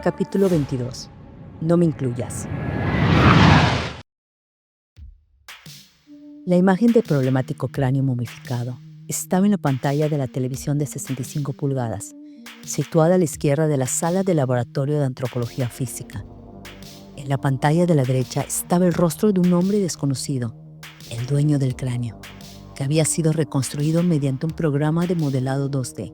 Capítulo 22. No me incluyas. La imagen del problemático cráneo momificado estaba en la pantalla de la televisión de 65 pulgadas, situada a la izquierda de la sala de laboratorio de antropología física. En la pantalla de la derecha estaba el rostro de un hombre desconocido, el dueño del cráneo, que había sido reconstruido mediante un programa de modelado 2D.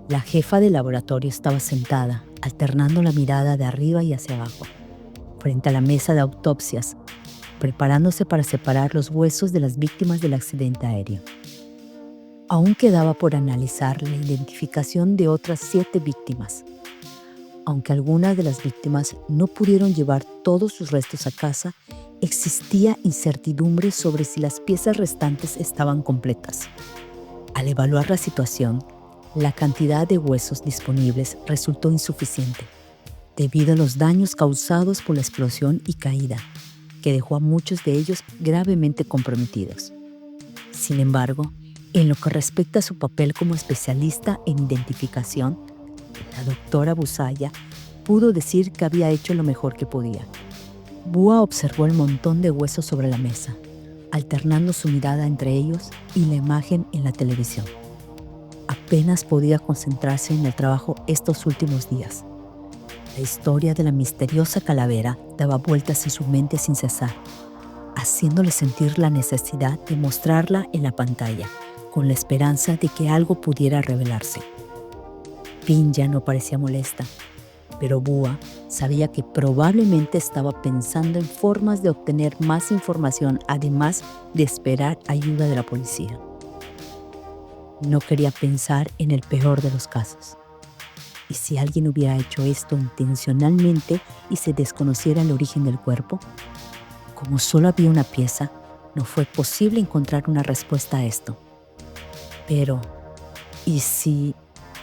La jefa del laboratorio estaba sentada, alternando la mirada de arriba y hacia abajo, frente a la mesa de autopsias, preparándose para separar los huesos de las víctimas del accidente aéreo. Aún quedaba por analizar la identificación de otras 7 víctimas. Aunque algunas de las víctimas no pudieron llevar todos sus restos a casa, existía incertidumbre sobre si las piezas restantes estaban completas. Al evaluar la situación, la cantidad de huesos disponibles resultó insuficiente, debido a los daños causados por la explosión y caída, que dejó a muchos de ellos gravemente comprometidos. Sin embargo, en lo que respecta a su papel como especialista en identificación, la doctora Busaya pudo decir que había hecho lo mejor que podía. Bua observó el montón de huesos sobre la mesa, alternando su mirada entre ellos y la imagen en la televisión. Apenas podía concentrarse en el trabajo estos últimos días. La historia de la misteriosa calavera daba vueltas en su mente sin cesar, haciéndole sentir la necesidad de mostrarla en la pantalla, con la esperanza de que algo pudiera revelarse. Pinja no parecía molesta, pero Bua sabía que probablemente estaba pensando en formas de obtener más información, además de esperar ayuda de la policía. No quería pensar en el peor de los casos. ¿Y si alguien hubiera hecho esto intencionalmente y se desconociera el origen del cuerpo? Como solo había una pieza, no fue posible encontrar una respuesta a esto. Pero, ¿y si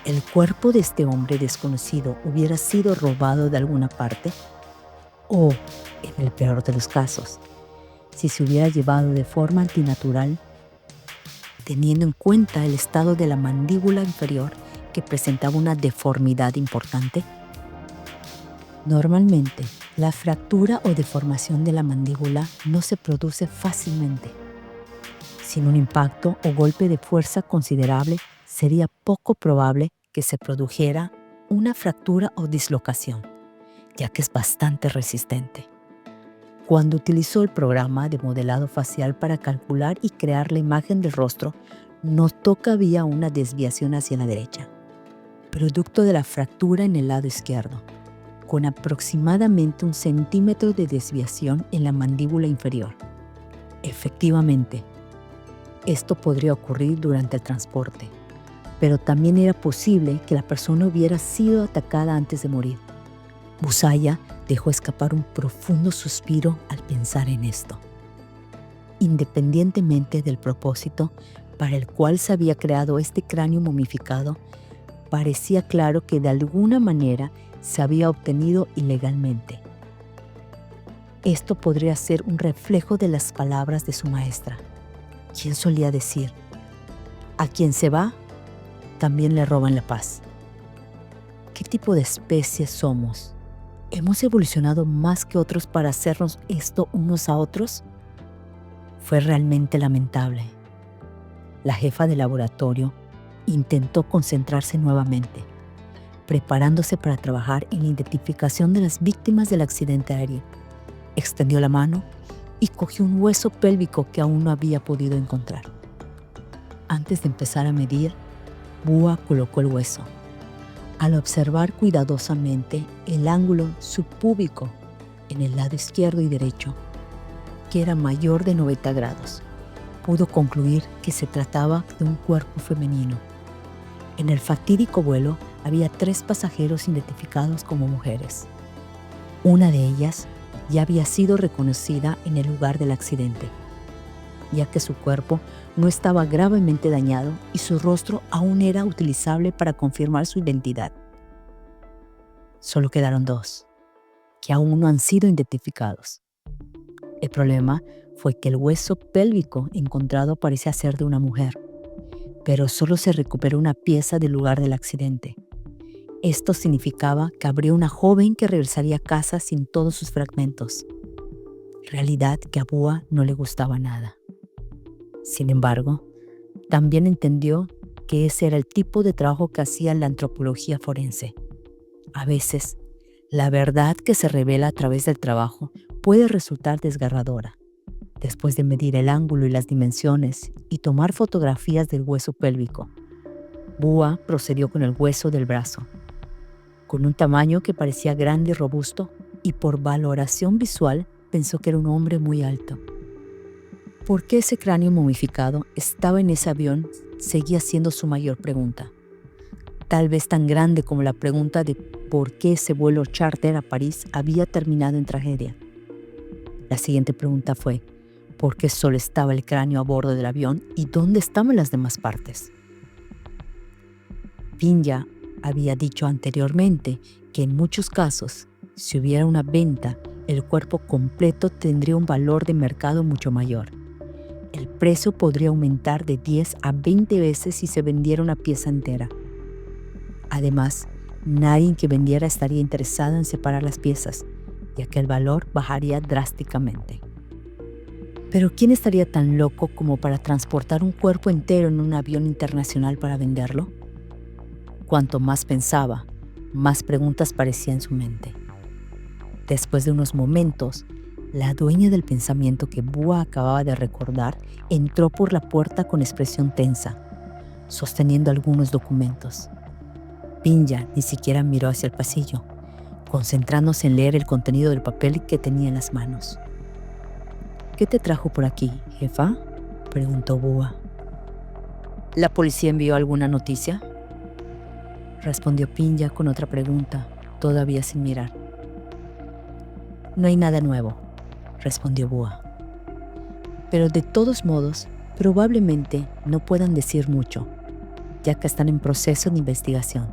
el cuerpo de este hombre desconocido hubiera sido robado de alguna parte? O, en el peor de los casos, si se hubiera llevado de forma antinatural, teniendo en cuenta el estado de la mandíbula inferior, que presentaba una deformidad importante? Normalmente, la fractura o deformación de la mandíbula no se produce fácilmente. Sin un impacto o golpe de fuerza considerable, sería poco probable que se produjera una fractura o dislocación, ya que es bastante resistente. Cuando utilizó el programa de modelado facial para calcular y crear la imagen del rostro, notó que había una desviación hacia la derecha, producto de la fractura en el lado izquierdo, con aproximadamente 1 centímetro de desviación en la mandíbula inferior. Efectivamente, esto podría ocurrir durante el transporte, pero también era posible que la persona hubiera sido atacada antes de morir. Busaya dejó escapar un profundo suspiro al pensar en esto. Independientemente del propósito para el cual se había creado este cráneo momificado, parecía claro que de alguna manera se había obtenido ilegalmente. Esto podría ser un reflejo de las palabras de su maestra, quien solía decir: a quien se va, también le roban la paz. ¿Qué tipo de especie somos? ¿Hemos evolucionado más que otros para hacernos esto unos a otros? Fue realmente lamentable. La jefa de laboratorio intentó concentrarse nuevamente, preparándose para trabajar en la identificación de las víctimas del accidente aéreo. Extendió la mano y cogió un hueso pélvico que aún no había podido encontrar. Antes de empezar a medir, Bua colocó el hueso. Al observar cuidadosamente el ángulo subpúbico en el lado izquierdo y derecho, que era mayor de 90 grados, pudo concluir que se trataba de un cuerpo femenino. En el fatídico vuelo había 3 pasajeros identificados como mujeres. Una de ellas ya había sido reconocida en el lugar del accidente, ya que su cuerpo no estaba gravemente dañado y su rostro aún era utilizable para confirmar su identidad. Solo quedaron 2, que aún no han sido identificados. El problema fue que el hueso pélvico encontrado parecía ser de una mujer, pero solo se recuperó una pieza del lugar del accidente. Esto significaba que habría una joven que regresaría a casa sin todos sus fragmentos, realidad que a Bua no le gustaba nada. Sin embargo, también entendió que ese era el tipo de trabajo que hacía la antropología forense. A veces, la verdad que se revela a través del trabajo puede resultar desgarradora. Después de medir el ángulo y las dimensiones y tomar fotografías del hueso pélvico, Bua procedió con el hueso del brazo, con un tamaño que parecía grande y robusto, y por valoración visual pensó que era un hombre muy alto. ¿Por qué ese cráneo momificado estaba en ese avión? Seguía siendo su mayor pregunta. Tal vez tan grande como la pregunta de por qué ese vuelo charter a París había terminado en tragedia. La siguiente pregunta fue, ¿por qué solo estaba el cráneo a bordo del avión y dónde estaban las demás partes? Pinya había dicho anteriormente que en muchos casos, si hubiera una venta, el cuerpo completo tendría un valor de mercado mucho mayor. El precio podría aumentar de 10 a 20 veces si se vendiera una pieza entera. Además, nadie que vendiera estaría interesado en separar las piezas, ya que el valor bajaría drásticamente. Pero ¿quién estaría tan loco como para transportar un cuerpo entero en un avión internacional para venderlo? Cuanto más pensaba, más preguntas parecían en su mente. Después de unos momentos, la dueña del pensamiento que Bua acababa de recordar entró por la puerta con expresión tensa, sosteniendo algunos documentos. Pinya ni siquiera miró hacia el pasillo, concentrándose en leer el contenido del papel que tenía en las manos. ¿Qué te trajo por aquí, jefa?, preguntó Bua. ¿La policía envió alguna noticia?, respondió Pinya con otra pregunta, todavía sin mirar. No hay nada nuevo, respondió Bua. Pero de todos modos, probablemente no puedan decir mucho, ya que están en proceso de investigación.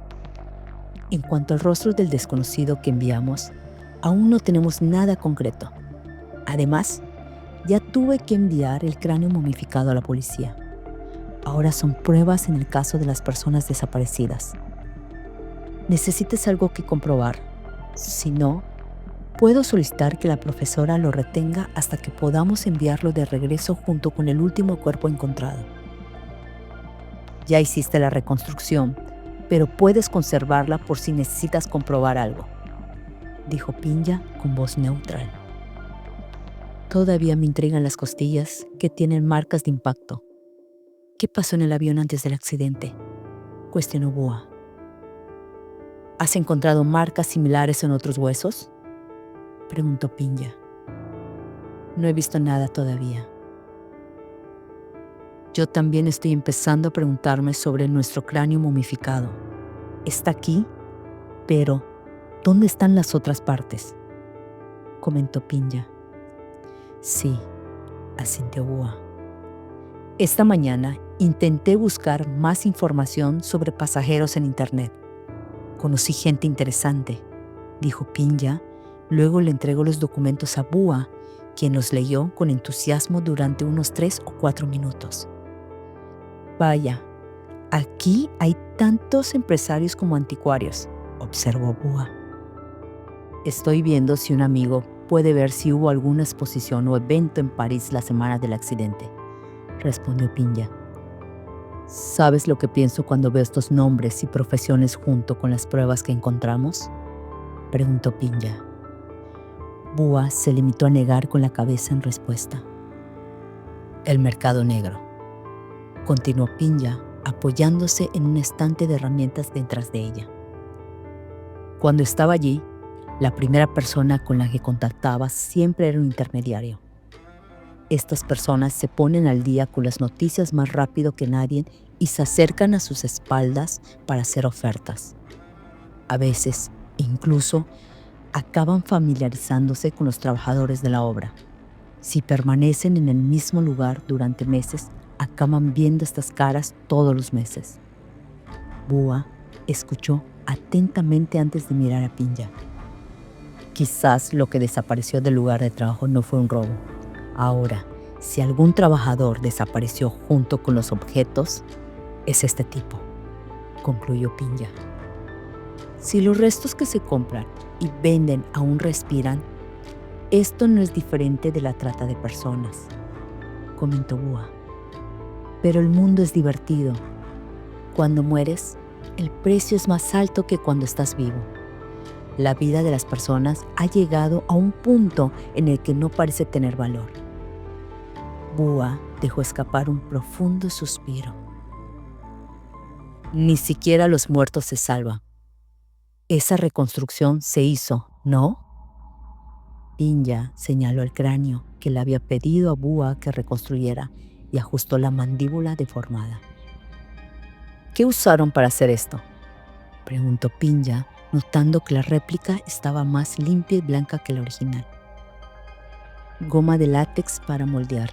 En cuanto al rostro del desconocido que enviamos, aún no tenemos nada concreto. Además, ya tuve que enviar el cráneo momificado a la policía. Ahora son pruebas en el caso de las personas desaparecidas. ¿Necesitas algo que comprobar? Si no, puedo solicitar que la profesora lo retenga hasta que podamos enviarlo de regreso junto con el último cuerpo encontrado. Ya hiciste la reconstrucción, pero puedes conservarla por si necesitas comprobar algo, dijo Pinya con voz neutral. Todavía me intrigan las costillas que tienen marcas de impacto. ¿Qué pasó en el avión antes del accidente?, cuestionó Bua. ¿Has encontrado marcas similares en otros huesos?, preguntó Pinya. No he visto nada todavía. Yo también estoy empezando a preguntarme sobre nuestro cráneo momificado. Está aquí, pero ¿dónde están las otras partes?, comentó Pinya. Sí, asintió Bua. Esta mañana intenté buscar más información sobre pasajeros en internet. Conocí gente interesante, dijo Pinya. Luego le entregó los documentos a Bua, quien los leyó con entusiasmo durante unos 3 o 4 minutos. Vaya, aquí hay tantos empresarios como anticuarios, observó Bua. Estoy viendo si un amigo puede ver si hubo alguna exposición o evento en París la semana del accidente, respondió Pinya. ¿Sabes lo que pienso cuando veo estos nombres y profesiones junto con las pruebas que encontramos?, preguntó Pinya. Bua se limitó a negar con la cabeza en respuesta. El mercado negro, continuó Pinya, apoyándose en un estante de herramientas detrás de ella. Cuando estaba allí, la primera persona con la que contactaba siempre era un intermediario. Estas personas se ponen al día con las noticias más rápido que nadie y se acercan a sus espaldas para hacer ofertas. A veces, incluso, acaban familiarizándose con los trabajadores de la obra. Si permanecen en el mismo lugar durante meses, acaban viendo estas caras todos los meses. Bua escuchó atentamente antes de mirar a Pinya. Quizás lo que desapareció del lugar de trabajo no fue un robo. Ahora, si algún trabajador desapareció junto con los objetos, es este tipo, concluyó Pinya. Si los restos que se compran y venden aún respiran, esto no es diferente de la trata de personas, comentó Búa. Pero el mundo es divertido. Cuando mueres, el precio es más alto que cuando estás vivo. La vida de las personas ha llegado a un punto en el que no parece tener valor. Búa dejó escapar un profundo suspiro. Ni siquiera los muertos se salvan. Esa reconstrucción se hizo, ¿no? Pinja señaló el cráneo que le había pedido a Búa que reconstruyera y ajustó la mandíbula deformada. ¿Qué usaron para hacer esto?, preguntó Pinja, notando que la réplica estaba más limpia y blanca que la original. Goma de látex para moldear,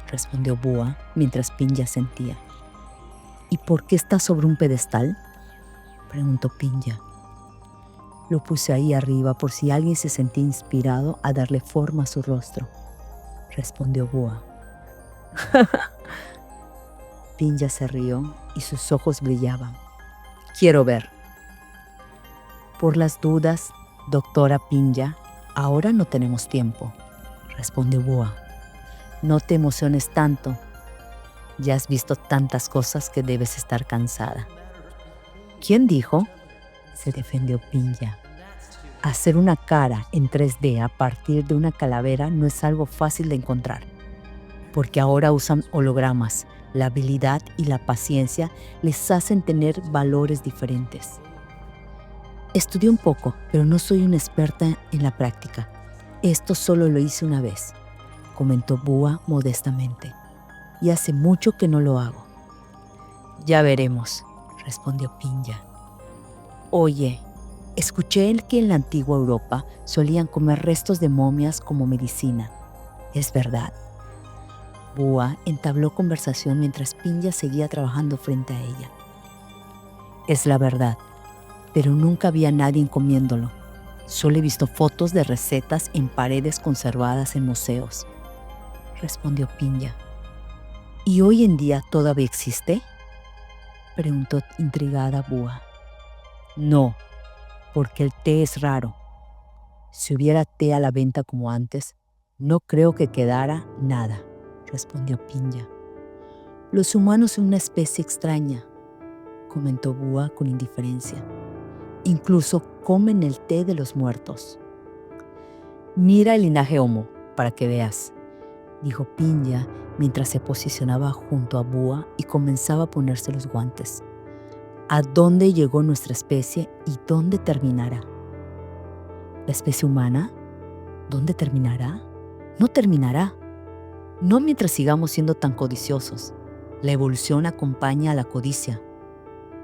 respondió Búa mientras Pinja sentía. ¿Y por qué está sobre un pedestal?, preguntó Pinja. Lo puse ahí arriba por si alguien se sentía inspirado a darle forma a su rostro, respondió Búa. Pinja se rió y sus ojos brillaban. Quiero ver. Por las dudas, doctora Pinja, ahora no tenemos tiempo, respondió Búa. No te emociones tanto. Ya has visto tantas cosas que debes estar cansada. ¿Quién dijo?, se defendió Pinja. Hacer una cara en 3D a partir de una calavera no es algo fácil de encontrar, porque ahora usan hologramas. La habilidad y la paciencia les hacen tener valores diferentes. Estudié un poco, pero no soy una experta en la práctica. Esto solo lo hice una vez, comentó Búa modestamente, y hace mucho que no lo hago. Ya veremos, respondió Pinja. Oye, escuché que en la antigua Europa solían comer restos de momias como medicina. ¿Es verdad? Búa entabló conversación mientras Pinja seguía trabajando frente a ella. Es la verdad, pero nunca vi a nadie comiéndolo. Solo he visto fotos de recetas en paredes conservadas en museos, respondió Pinja. ¿Y hoy en día todavía existe?, preguntó intrigada Búa. No, porque el té es raro. Si hubiera té a la venta como antes, no creo que quedara nada, respondió Pinja. Los humanos son una especie extraña, comentó Búa con indiferencia. Incluso comen el té de los muertos. Mira el linaje Homo para que veas, dijo Pinja mientras se posicionaba junto a Búa y comenzaba a ponerse los guantes. ¿A dónde llegó nuestra especie y dónde terminará? ¿La especie humana? ¿Dónde terminará? No terminará. No mientras sigamos siendo tan codiciosos. La evolución acompaña a la codicia.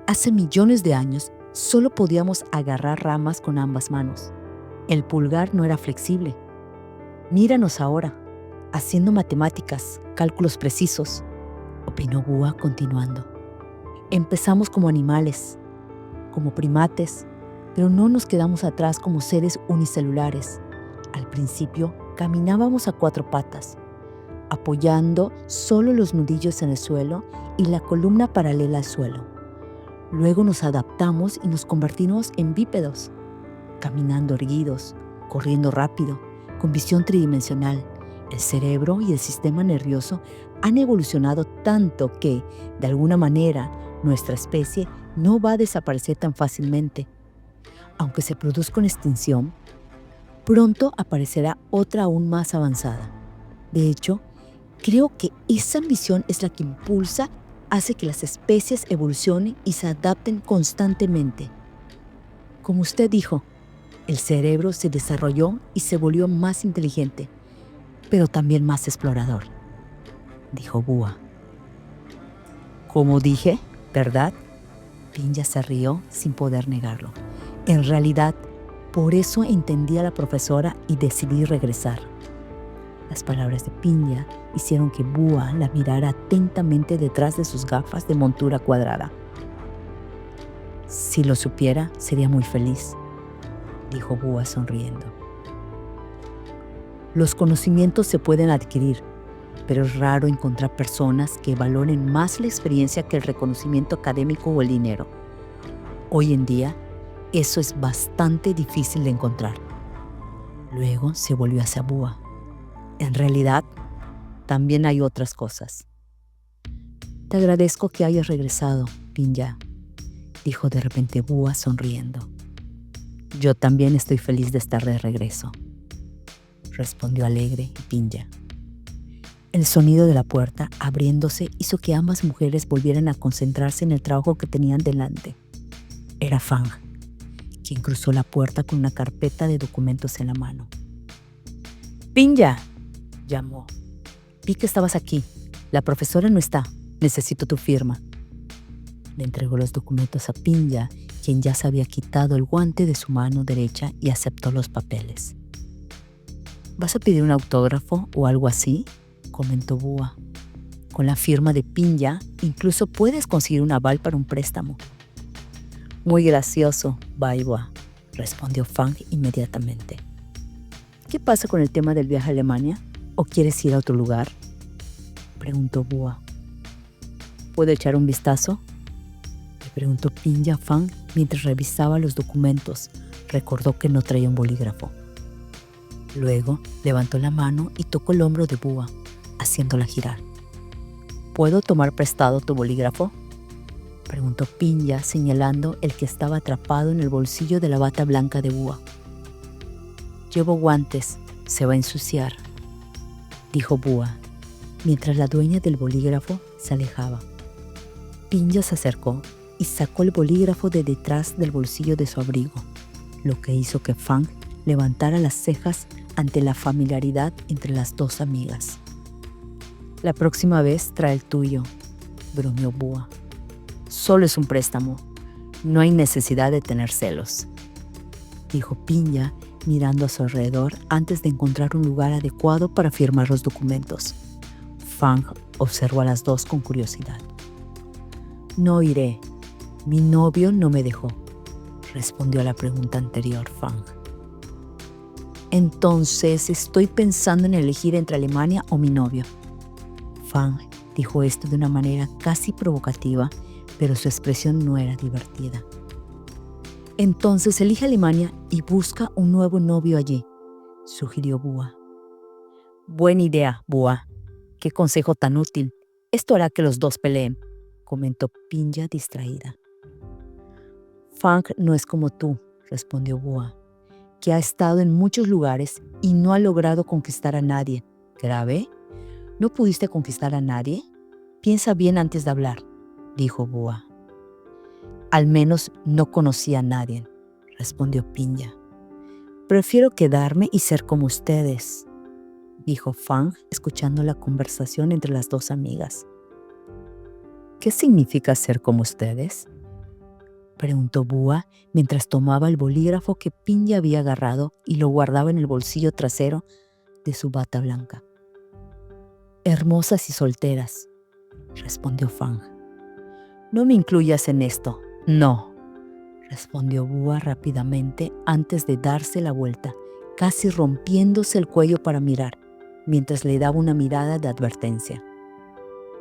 Hace millones de años solo podíamos agarrar ramas con ambas manos. El pulgar no era flexible. Míranos ahora, haciendo matemáticas, cálculos precisos, opinó Búa continuando. Empezamos como animales, como primates, pero no nos quedamos atrás como seres unicelulares. Al principio caminábamos a 4 patas, apoyando solo los nudillos en el suelo y la columna paralela al suelo. Luego nos adaptamos y nos convertimos en bípedos, caminando erguidos, corriendo rápido, con visión tridimensional. El cerebro y el sistema nervioso han evolucionado tanto que, de alguna manera, nuestra especie no va a desaparecer tan fácilmente. Aunque se produzca una extinción, pronto aparecerá otra aún más avanzada. De hecho, creo que esa ambición es la que hace que las especies evolucionen y se adapten constantemente. Como usted dijo, el cerebro se desarrolló y se volvió más inteligente, pero también más explorador, dijo Búa. Como dije, ¿verdad? Pinja se rió sin poder negarlo. En realidad, por eso entendí a la profesora y decidí regresar. Las palabras de Pinja hicieron que Búa la mirara atentamente detrás de sus gafas de montura cuadrada. Si lo supiera, sería muy feliz, dijo Búa sonriendo. Los conocimientos se pueden adquirir, pero es raro encontrar personas que valoren más la experiencia que el reconocimiento académico o el dinero. Hoy en día, Eso es bastante difícil de encontrar. Luego se volvió hacia Búa. En realidad, también hay otras cosas. Te agradezco que hayas regresado, Pinja, dijo de repente Búa sonriendo. Yo también estoy feliz de estar de regreso, respondió alegre Pinja. El sonido de la puerta abriéndose hizo que ambas mujeres volvieran a concentrarse en el trabajo que tenían delante. Era Fang, quien cruzó la puerta con una carpeta de documentos en la mano. ¡Pinja!, llamó. Vi que estabas aquí. La profesora no está. Necesito tu firma. Le entregó los documentos a Pinja, quien ya se había quitado el guante de su mano derecha y aceptó los papeles. ¿Vas a pedir un autógrafo o algo así?, comentó Búa. Con la firma de Pinja, incluso puedes conseguir un aval para un préstamo. Muy gracioso, Baiwa, respondió Fang inmediatamente. ¿Qué pasa con el tema del viaje a Alemania? ¿O quieres ir a otro lugar?, preguntó Búa. ¿Puedo echar un vistazo?, le preguntó Pinja a Fang mientras revisaba los documentos. Recordó que no traía un bolígrafo. Luego levantó la mano y tocó el hombro de Búa, haciéndola girar. ¿Puedo tomar prestado tu bolígrafo?, preguntó Pinja, señalando el que estaba atrapado en el bolsillo de la bata blanca de Búa. Llevo guantes, se va a ensuciar, dijo Búa, mientras la dueña del bolígrafo se alejaba. Pinja se acercó y sacó el bolígrafo de detrás del bolsillo de su abrigo, lo que hizo que Fang levantara las cejas ante la familiaridad entre las dos amigas. La próxima vez trae el tuyo, bromeó Búa. Solo es un préstamo. No hay necesidad de tener celos, dijo Pinja, mirando a su alrededor antes de encontrar un lugar adecuado para firmar los documentos. Fang observó a las dos con curiosidad. No iré. Mi novio no me dejó, respondió a la pregunta anterior Fang. Entonces estoy pensando en elegir entre Alemania o mi novio. Fang dijo esto de una manera casi provocativa, pero su expresión no era divertida. Entonces elige Alemania y busca un nuevo novio allí, sugirió Búa. Buena idea, Búa. Qué consejo tan útil. Esto hará que los dos peleen, comentó Pinja distraída. Fang no es como tú, respondió Búa, que ha estado en muchos lugares y no ha logrado conquistar a nadie. ¿Grave? ¿No pudiste conquistar a nadie? Piensa bien antes de hablar, dijo Búa. Al menos no conocía a nadie, respondió Pinja. Prefiero quedarme y ser como ustedes, dijo Fang, escuchando la conversación entre las dos amigas. ¿Qué significa ser como ustedes?, preguntó Búa mientras tomaba el bolígrafo que Pinja había agarrado y lo guardaba en el bolsillo trasero de su bata blanca. Hermosas y solteras, respondió Fang. No me incluyas en esto. No, respondió Búa rápidamente antes de darse la vuelta, casi rompiéndose el cuello para mirar, mientras le daba una mirada de advertencia.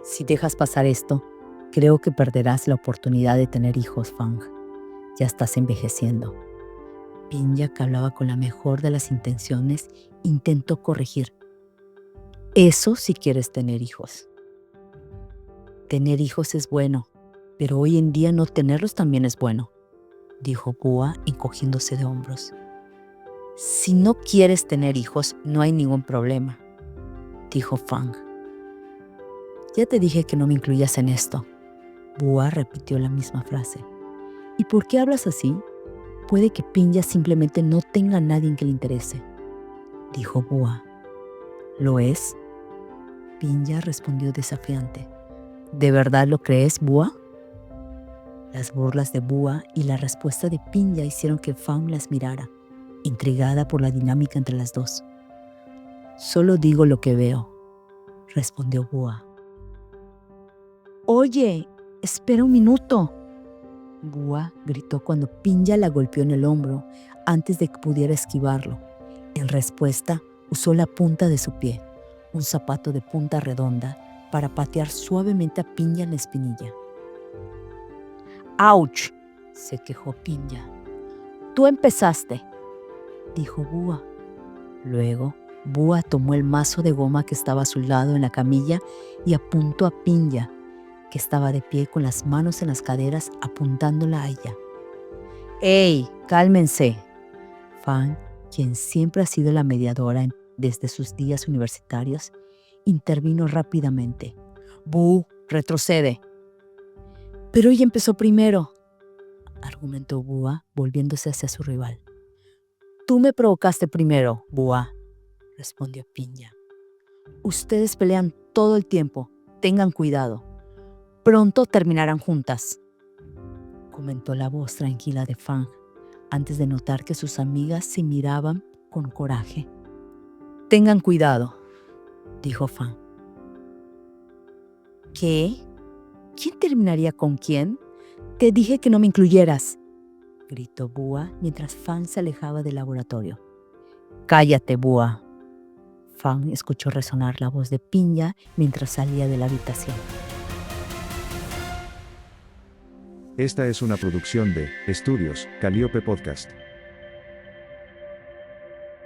Si dejas pasar esto, creo que perderás la oportunidad de tener hijos, Fang. Ya estás envejeciendo. Pinja, que hablaba con la mejor de las intenciones, intentó corregir. Eso si quieres tener hijos. Tener hijos es bueno, pero hoy en día no tenerlos también es bueno, dijo Búa, encogiéndose de hombros. Si no quieres tener hijos, no hay ningún problema, dijo Fang. Ya te dije que no me incluyas en esto. Búa repitió la misma frase. ¿Y por qué hablas así? Puede que Pinja simplemente no tenga a nadie que le interese, dijo Búa. ¿Lo es? Pinja respondió desafiante. ¿De verdad lo crees, Búa? Las burlas de Búa y la respuesta de Pinja hicieron que Fang las mirara, intrigada por la dinámica entre las dos. Solo digo lo que veo, respondió Búa. Oye, espera un minuto. Búa gritó cuando Pinja la golpeó en el hombro antes de que pudiera esquivarlo. En respuesta, usó la punta de su pie, un zapato de punta redonda, para patear suavemente a Pinja en la espinilla. ¡Auch!, se quejó Pinja. Tú empezaste, dijo Búa. Luego, Búa tomó el mazo de goma que estaba a su lado en la camilla y apuntó a Pinja, que estaba de pie con las manos en las caderas apuntándola a ella. ¡Ey, cálmense! Fang, quien siempre ha sido la mediadora desde sus días universitarios, intervino rápidamente. «Bu, retrocede». «Pero ella empezó primero», argumentó Búa, volviéndose hacia su rival. «Tú me provocaste primero, Búa», respondió Pinja. «Ustedes pelean todo el tiempo. Tengan cuidado. Pronto terminarán juntas», comentó la voz tranquila de Fang, antes de notar que sus amigas se miraban con coraje. «Tengan cuidado», dijo Fang. «¿Qué? ¿Quién terminaría con quién? Te dije que no me incluyeras», gritó Búa mientras Fang se alejaba del laboratorio. «Cállate, Búa». Fang escuchó resonar la voz de Pinja mientras salía de la habitación. Esta es una producción de Estudios Calliope Podcast.